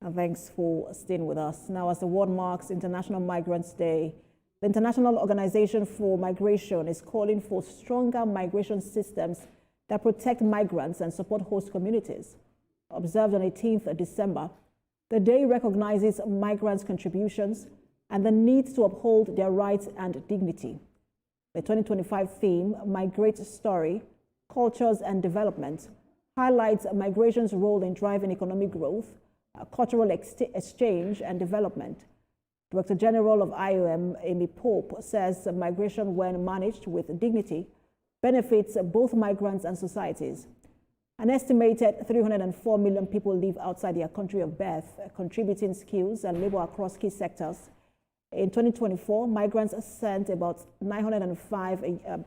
And thanks for staying with us. Now, as the world marks International Migrants Day, the International Organization for Migration is calling for stronger migration systems that protect migrants and support host communities. Observed on 18th December, the day recognizes migrants' contributions and the need to uphold their rights and dignity. The 2025 theme, Migrate Story, Cultures and Development, highlights migration's role in driving economic growth, cultural exchange and development. Director General of IOM, Amy Pope, says migration, when managed with dignity, benefits both migrants and societies. An estimated 304 million people live outside their country of birth, contributing skills and labor across key sectors. In 2024, migrants sent about $905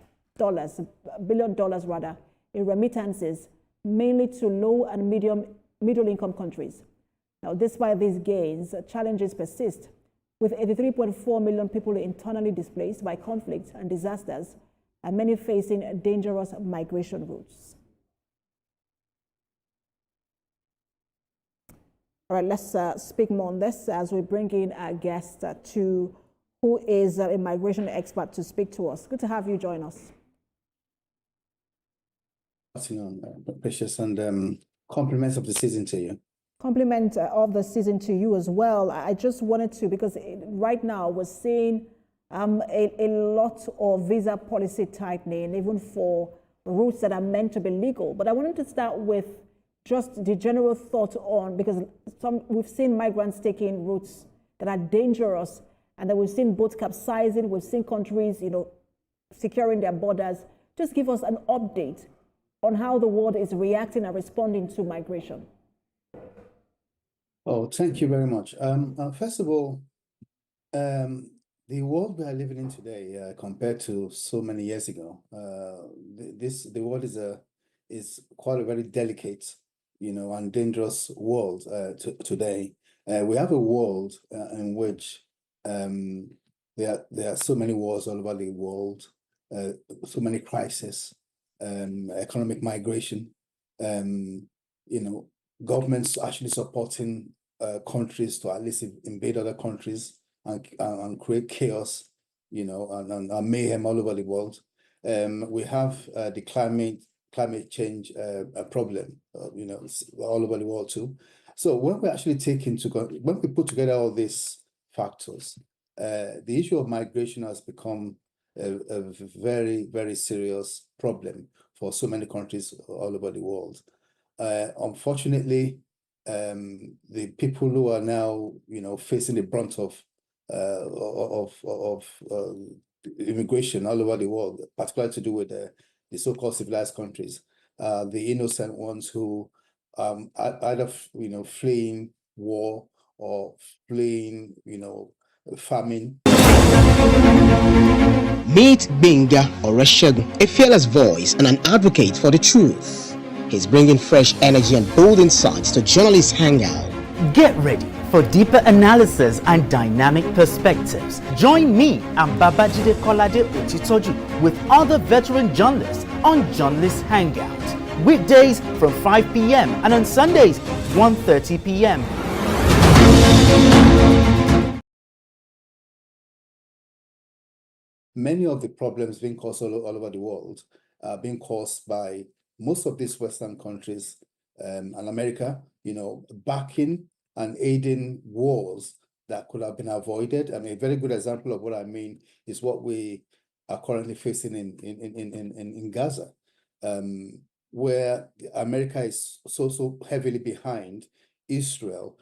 billion in remittances, mainly to low and middle-income countries. Now, despite these gains, challenges persist, with 83.4 million people internally displaced by conflict and disasters, and many facing dangerous migration routes. All right, let's speak more on this as we bring in our guest who is a migration expert to speak to us. Good to have you join us. Precious, and compliments of the season to you. Compliment of the season to you as well. I just wanted to, because right now we're seeing a lot of visa policy tightening, even for routes that are meant to be legal. But I wanted to start with just the general thought on, because we've seen migrants taking routes that are dangerous, and then we've seen boats capsizing, we've seen countries, securing their borders. Just give us an update on how the world is reacting and responding to migration. Oh, thank you very much. First of all, the world we are living in today, compared to so many years ago, the world is quite a very delicate, and dangerous world today. We have a world in which there are so many wars all over the world, so many crises, economic migration, governments actually supporting countries to at least invade other countries and create chaos, and mayhem all over the world. We have the climate change problem, all over the world too. So when we actually when we put together all these factors, the issue of migration has become a very, very serious problem for so many countries all over the world. Unfortunately, the people who are now, facing the brunt of immigration all over the world, particularly to do with the so-called civilized countries, the innocent ones who either fleeing war or fleeing famine. Meet Binga Oreshegun, a fearless voice and an advocate for the truth. He's bringing fresh energy and bold insights to Journalists Hangout. Get ready for deeper analysis and dynamic perspectives. Join me and Babajide Kolade Otitoju with other veteran journalists on Journalists Hangout. Weekdays from 5 p.m. and on Sundays 1:30 p.m. Many of the problems being caused all over the world are being caused by most of these Western countries and America, backing and aiding wars that could have been avoided. I mean, a very good example of what I mean is what we are currently facing in Gaza, where America is so heavily behind Israel,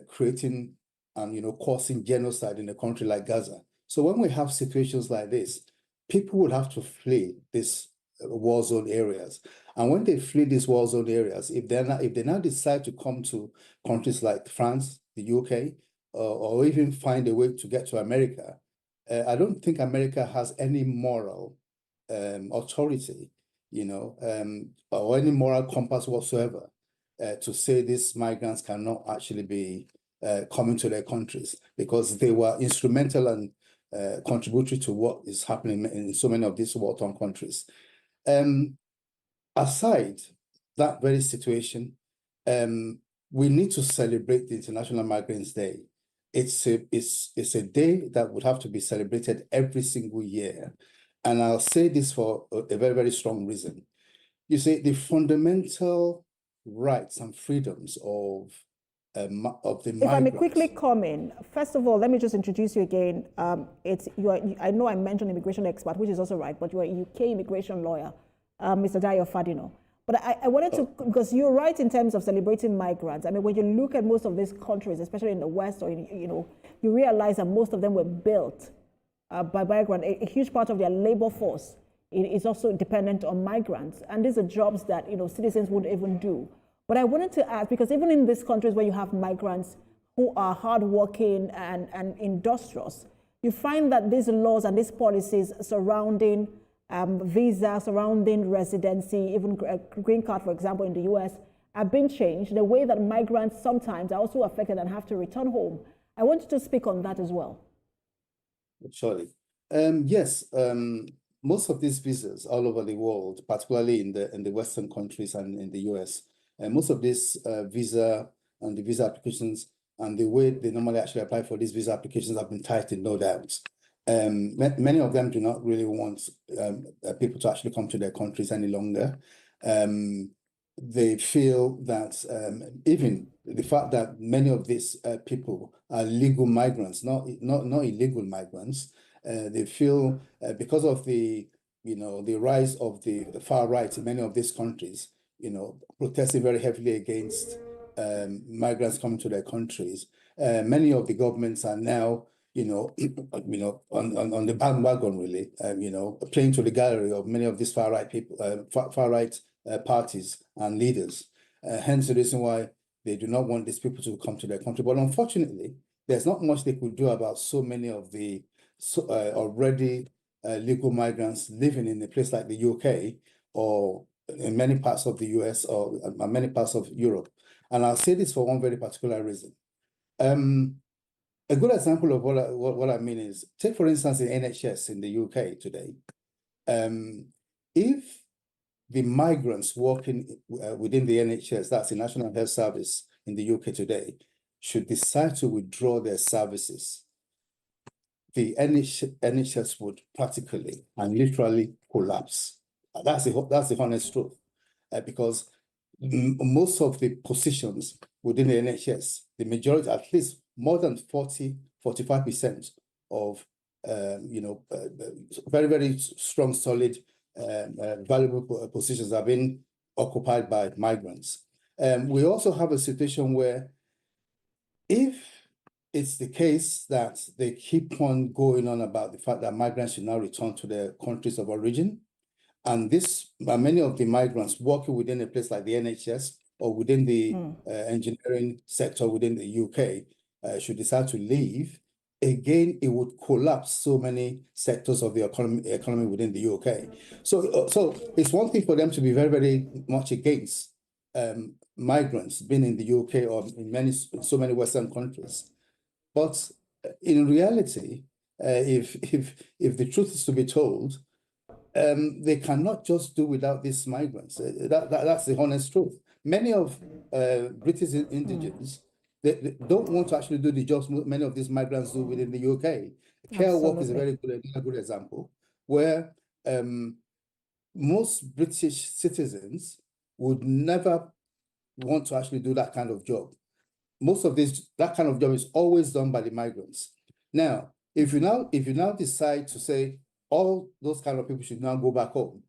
creating and causing genocide in a country like Gaza. So when we have situations like this, people would have to flee these war zone areas. And when they flee these war zone areas, if they now decide to come to countries like France, the UK, or even find a way to get to America, I don't think America has any moral authority, or any moral compass whatsoever to say these migrants cannot actually be coming to their countries, because they were instrumental and contributory to what is happening in so many of these war-torn countries. Aside that very situation, we need to celebrate the International Migrants Day. It's a day that would have to be celebrated every single year. And I'll say this for a very, very strong reason. You see, the fundamental rights and freedoms of the migrants. If I may quickly come in, first of all, let me just introduce you again. I know I mentioned immigration expert, which is also right, but you're a UK immigration lawyer, Mr. Dayo Fadino. But I wanted to, because you're right in terms of celebrating migrants. I mean, when you look at most of these countries, especially in the West, or you realize that most of them were built by migrants. A huge part of their labor force is also dependent on migrants, and these are jobs that citizens wouldn't even do. But I wanted to ask, because even in these countries where you have migrants who are hardworking and industrious, you find that these laws and these policies surrounding visa, surrounding residency, even green card, for example, in the US, are being changed. The way that migrants sometimes are also affected and have to return home. I want you to speak on that as well. Surely. Yes. Most of these visas all over the world, particularly in the Western countries and in the US, most of these visa and the visa applications and the way they normally actually apply for these visa applications have been tightened, no doubt. Many of them do not really want people to actually come to their countries any longer. They feel that even the fact that many of these people are legal migrants, not illegal migrants, they feel because of the rise of the far right in many of these countries, protesting very heavily against migrants coming to their countries. Many of the governments are now on the bandwagon, really, playing to the gallery of many of these far right people, far right parties and leaders. Hence the reason why they do not want these people to come to their country. But unfortunately, there's not much they could do about so many of the already legal migrants living in a place like the UK or in many parts of the US or many parts of Europe. And I'll say this for one very particular reason. A good example of what I mean is, take for instance the NHS in the UK today. If the migrants working within the NHS, that's the National Health Service in the UK today, should decide to withdraw their services, the NHS would practically and literally collapse. That's the honest truth, because most of the positions within the NHS, the majority, at least more than 45% of very, very strong, solid, valuable positions are being occupied by migrants. We also have a situation where if it's the case that they keep on going on about the fact that migrants should now return to their countries of origin, and many of the migrants working within a place like the NHS or within the engineering sector within the UK should decide to leave, again, it would collapse so many sectors of the economy within the UK. So it's one thing for them to be very, very much against migrants being in the UK or in so many Western countries. But in reality, if the truth is to be told, they cannot just do without these migrants. That's the honest truth. Many of British indigents, they don't want to actually do the jobs many of these migrants do within the UK. Care work is a very good example, where most British citizens would never want to actually do that kind of job. Most of that kind of job is always done by the migrants. Now, if you now decide to say all those kind of people should now go back home,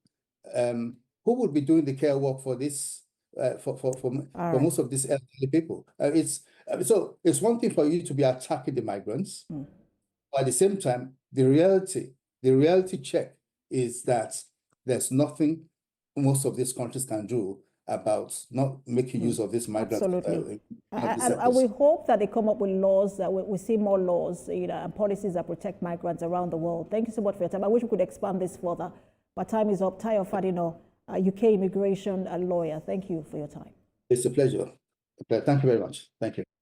who would be doing the care work for this? For most of these elderly people, so it's one thing for you to be attacking the migrants, but at the same time, the reality check is that there's nothing most of these countries can do about not making use of this migrant. Absolutely. And we hope that they come up with laws, that we see more laws, and policies that protect migrants around the world. Thank you so much for your time. I wish we could expand this further, but time is up. Dayo Fadino, UK immigration lawyer. Thank you for your time. It's a pleasure. Thank you very much. Thank you.